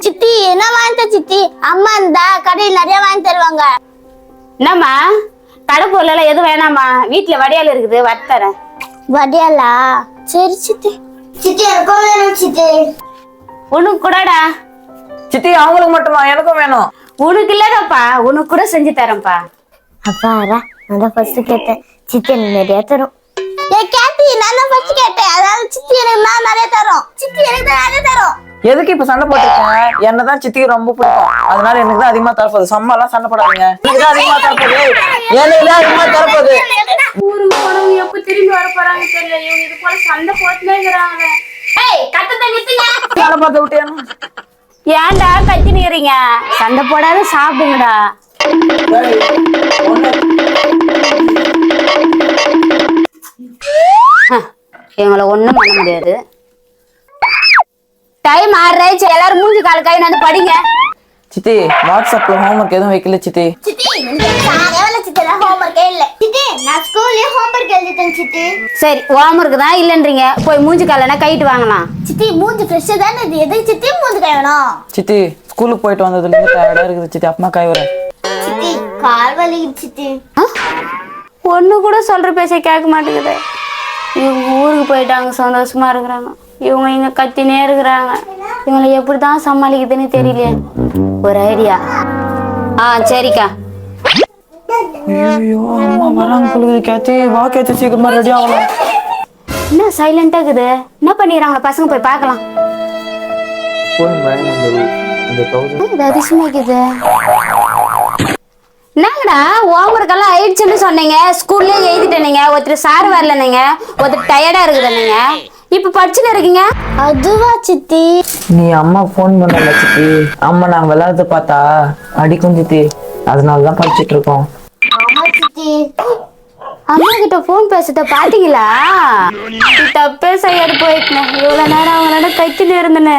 சித்தி என்ன வாங்கி சித்தி? அம்மா இருந்தா கடையில் நிறைய வாங்கி தருவாங்க. என்னம்மா கடை பொருள் எதுவும் வேணாமா? வீட்டுல வடியால் இருக்குது வத்தரேன். வடியாலா? சரி சித்தி. சித்தி எனக்கும் வேணும் சித்தி. உனக்கு கூடடா. சித்தி அவங்களுக்கு மட்டுமா? எனக்கும் வேணும். உனக்கு இல்லடாப்பா, உனக்கு கூட செஞ்சு தரேன்ப்பா. அப்பாரா, நான் ஃபர்ஸ்ட் கேட்டேன். சித்தி எனக்கு நிறைய தரும். கேத்தி, நான் தான் ஃபர்ஸ்ட் கேட்டேன். அதாவது சித்தி எனக்கு நான் நிறைய தரும். சித்தி எனக்கு தான் நிறைய தரும். எதுக்கு இப்ப சண்டை போட்டுருக்கேன்? என்னதான் சித்திக்கு ரொம்ப பிடிக்கும், அதனால எனக்கு தான் அதிகமா தரப்போகுது. சம்மா எல்லாம் சண்டை போடாதீங்க. எனக்கு தான் அதிகமா தரப்போகுது. எனக்கு தான் அதிகமா தரப்போகுது. ஊருக்கு போனவங்க எப்ப திரும்பி வர போறாங்க தெரியல. இவங்க இது போல சண்டை போட்டுனே இருக்கிறாங்க. ஏய் கத்தத்தை நிறுத்துங்க. சண்டை பார்த்து விட்டியானு? ஏன்டா கத்தி நிக்கிறீங்க? சண்டை போடாத சாப்பிடுங்கடா. எங்களை ஒண்ணும் பண்ண முடியாது. டைம் ஆடுறாச்சு, எல்லாரும் மூஞ்சி கால கை வந்து படிங்க. சித்தி வாட்ஸ்அப்ல ஹோம்ஒர்க் எதுவும் வைக்கல சித்தி. சித்தி சாயவல சித்தி ஹோம்வொர்க்கே இல்ல. சித்தி நான் ஸ்கூல்ல ஹோம்வொர்க் எழுதிட்டேன் சித்தி. சரி ஹோம்வொர்க் தான் இல்லன்றீங்க, போய் மூஞ்சி காலனா கைட்டு வாங்கலாம். சித்தி மூஞ்சி ஃப்ரெஷ்ஷா தானே இது. எதுக்கு சித்தி மூஞ்சி கழுவணும்? சித்தி ஸ்கூலுக்கு போயிட்டு வந்ததுல இருந்து டயர்டா இருக்குது சித்தி. அப்பமா கைவரேன். சித்தி கால் வலிக்குது சித்தி. ஒண்ணு கூட சொல்ற பேச கேட்க மாட்டேங்குது. இவங்க ஊருக்கு போயிட்டாங்க, சந்தோஷமா இருக்கிறாங்க. இவங்க இங்க கத்தினே இருக்கிறாங்க. இவங்களை எப்படிதான் சமாளிக்குதுன்னு தெரியலையே. ஒரு ஐடியா. சரிக்கா. ஐயோ அம்மா வராங்க சொல்லுது. கேத்தி வா கேத்தி, சீக்கிரமா ரெடி ஆகலாம். என்ன சைலண்டா இருக்குது? என்ன பண்ணிடுறாங்களா பசங்க? போய் பார்க்கலாம். இது அதிசயமா இருக்குது. என்னங்கடா ஹோம்ஒர்க் எல்லாம் ஆயிடுச்சுன்னு சொன்னீங்க, ஸ்கூல்ல எழுதிட்டேனீங்க. ஒருத்தர் சார் வரலனீங்க, ஒருத்தர் டயர்டா இருக்குதுன்னீங்க. இப்ப படிச்சுன்னு இருக்கீங்க. அதுவா சித்தி? நீ அம்மா போன் பண்ணல சித்தி. அம்மா நாங்க விளையாடுறது பார்த்தா அடிக்கும் சித்தி, அதனாலதான் படிச்சுட்டு இருக்கோம். ஆமா சித்தி. அம்மா கிட்ட போன் பேசுறத பாத்தீங்களா? தப்பே செய்யாது போயிட்டேன். இவ்வளவு நேரம் அவங்களோட கைக்கிட்டு இருந்தேன்னு.